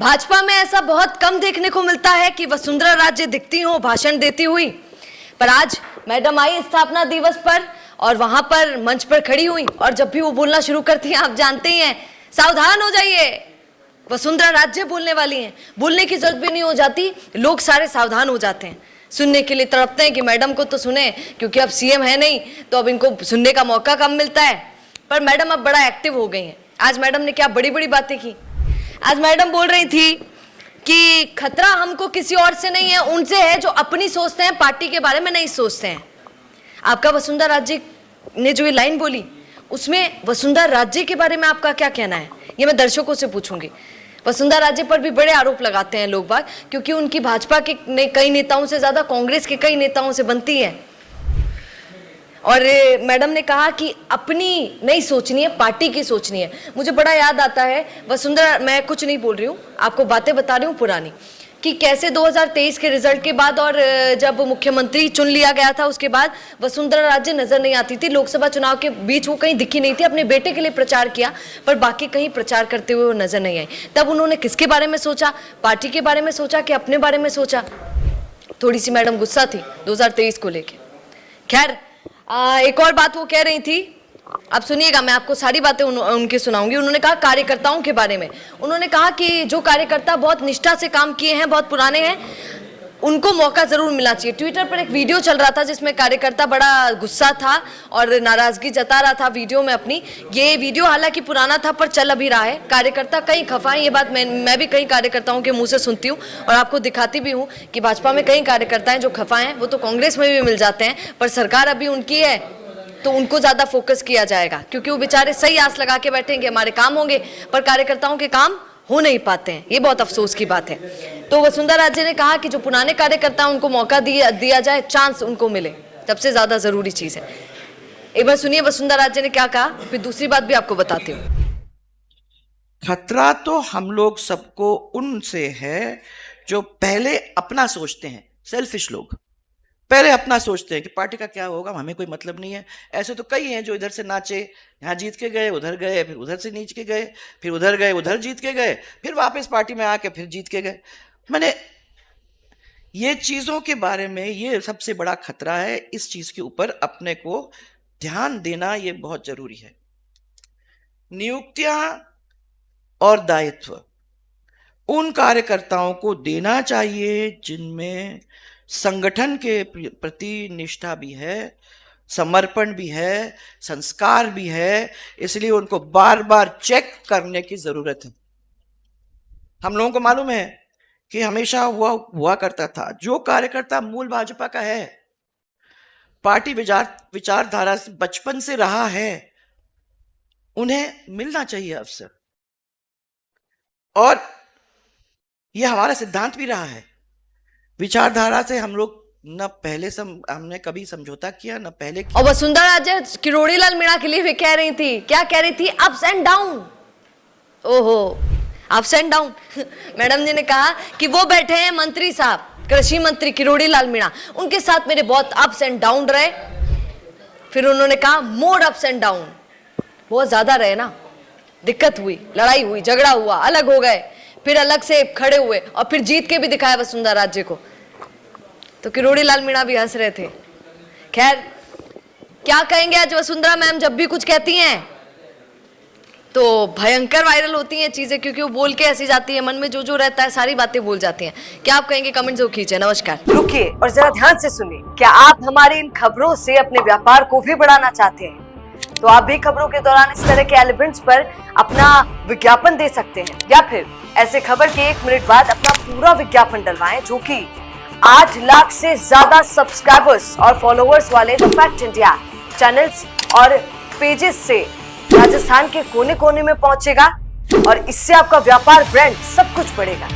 भाजपा में ऐसा बहुत कम देखने को मिलता है कि वसुंधरा राजे दिखती हो भाषण देती हुई, पर आज मैडम आई स्थापना दिवस पर और वहां पर मंच पर खड़ी हुई और जब भी वो बोलना शुरू करती हैं आप जानते ही हैं, सावधान हो जाइए, वसुंधरा राजे बोलने वाली हैं। बोलने की जरूरत भी नहीं हो जाती, लोग सारे सावधान हो जाते हैं, सुनने के लिए तड़पते हैं कि मैडम को तो सुने, क्योंकि अब सीएम है नहीं तो अब इनको सुनने का मौका कम मिलता है। पर मैडम अब बड़ा एक्टिव हो गई हैं। आज मैडम ने क्या बड़ी बड़ी बातें की। आज मैडम बोल रही थी कि खतरा हमको किसी और से नहीं है, उनसे है जो अपनी सोचते हैं, पार्टी के बारे में नहीं सोचते हैं। आपका वसुंधरा राजे ने जो ये लाइन बोली, उसमें वसुंधरा राजे के बारे में आपका क्या कहना है, ये मैं दर्शकों से पूछूंगी। वसुंधरा राजे पर भी बड़े आरोप लगाते हैं लोग बाग, क्योंकि उनकी भाजपा के कई नेताओं से ज्यादा कांग्रेस के कई नेताओं से बनती है। और मैडम ने कहा कि अपनी नहीं सोचनी है, पार्टी की सोचनी है। मुझे बड़ा याद आता है वसुंधरा, मैं कुछ नहीं बोल रही हूँ, आपको बातें बता रही हूँ पुरानी, कि कैसे 2023 के रिजल्ट के बाद और जब मुख्यमंत्री चुन लिया गया था उसके बाद वसुंधरा राजे नजर नहीं आती थी। लोकसभा चुनाव के बीच वो कहीं दिखी नहीं थी, अपने बेटे के लिए प्रचार किया पर बाकी कहीं प्रचार करते हुए वो नजर नहीं आई। तब उन्होंने किसके बारे में सोचा, पार्टी के बारे में सोचा कि अपने बारे में सोचा? थोड़ी सी मैडम गुस्सा थी 2023 को लेके। खैर, एक और बात वो कह रही थी, आप सुनिएगा, मैं आपको सारी बातें उनकी सुनाऊंगी। उन्होंने कहा कार्यकर्ताओं के बारे में, उन्होंने कहा कि जो कार्यकर्ता बहुत निष्ठा से काम किए हैं, बहुत पुराने हैं, उनको मौका जरूर मिलना चाहिए। ट्विटर पर एक वीडियो चल रहा था जिसमें कार्यकर्ता बड़ा गुस्सा था और नाराजगी जता रहा था वीडियो में अपनी। ये वीडियो हालांकि पुराना था पर चल अभी रहा है। कार्यकर्ता कई खफा है, ये बात मैं भी कई कार्यकर्ताओं के मुंह से सुनती हूँ और आपको दिखाती भी हूँ कि भाजपा में कई कार्यकर्ता हैं जो खफा हैं। वो तो कांग्रेस में भी मिल जाते हैं, पर सरकार अभी उनकी है तो उनको ज्यादा फोकस किया जाएगा, क्योंकि वो बेचारे सही आस लगा के बैठेंगे हमारे काम होंगे, पर कार्यकर्ताओं के काम हो नहीं पाते हैं। ये बहुत अफसोस की बात है। तो वसुंधरा राजे ने कहा कि जो पुराने कार्यकर्ता उनको मौका दिया जाए, चांस उनको मिले, सबसे ज्यादा जरूरी चीज है। एक बार सुनिए वसुंधरा राजे ने क्या कहा, फिर दूसरी बात भी आपको बताती हूँ। खतरा तो हम लोग सबको उनसे है जो पहले अपना सोचते हैं, सेल्फिश लोग पहले अपना सोचते हैं कि पार्टी का क्या होगा, हमें कोई मतलब नहीं है। ऐसे तो कई हैं जो इधर से नाचे, यहाँ जीत के गए, उधर गए, फिर उधर से नीच के गए, फिर उधर गए, उधर जीत के गए, फिर वापस पार्टी में आके फिर जीत के गए। मैंने ये चीज़ों के बारे में, ये सबसे बड़ा खतरा है। इस चीज़ के ऊपर अपने को ध्यान देना ये बहुत जरूरी है। नियुक्तियां और दायित्व उन कार्यकर्ताओं को देना चाहिए जिनमें संगठन के प्रति निष्ठा भी है, समर्पण भी है, संस्कार भी है। इसलिए उनको बार बार चेक करने की जरूरत है। हम लोगों को मालूम है कि हमेशा हुआ करता था, जो कार्यकर्ता मूल भाजपा का है, पार्टी विचारधारा से बचपन से रहा है, उन्हें मिलना चाहिए अवसर। और यह हमारा सिद्धांत भी रहा है। विचारधारा से हम लोग न पहले हमने कभी समझौता किया, न पहले और वसुंधरा राजे किरोड़ी लाल मीणा के लिए भी कह रही थी, क्या कह रही थी, अप्स एंड डाउन। ओहो, अप्स एंड डाउन। मैडम जी ने कहा कि वो बैठे हैं मंत्री साहब, कृषि मंत्री किरोड़ी लाल मीणा, उनके साथ मेरे बहुत अप्स एंड डाउन रहे। फिर उन्होंने कहा मोर अप्स एंड डाउन, बहुत ज्यादा रहे ना, दिक्कत हुई, लड़ाई हुई, झगड़ा हुआ, अलग हो गए, फिर अलग से खड़े हुए और फिर जीत के भी दिखाया वसुंधरा राजे को। तो किरोड़ी लाल मीणा भी हंस रहे थे। खैर, क्या कहेंगे, आज वसुंधरा मैम जब भी कुछ कहती हैं तो भयंकर वायरल होती हैं चीजें, क्योंकि वो बोल के ऐसी जाती है, मन में जो जो रहता है सारी बातें बोल जाती हैं। क्या आप कहेंगे, कमेंट जरूर कीजिए। नमस्कार। रुकिए और जरा ध्यान से सुनिए, क्या आप हमारी इन खबरों से अपने व्यापार को भी बढ़ाना चाहते हैं? तो आप भी खबरों के दौरान इस तरह के एलिमेंट्स पर अपना विज्ञापन दे सकते हैं, या फिर ऐसे खबर के 1 मिनट बाद अपना पूरा विज्ञापन डलवाएं, जो कि 8 लाख से ज्यादा सब्सक्राइबर्स और फॉलोअर्स वाले द फैक्ट इंडिया चैनल्स और पेजेस से राजस्थान के कोने कोने में पहुंचेगा और इससे आपका व्यापार, ब्रांड सब कुछ बढ़ेगा।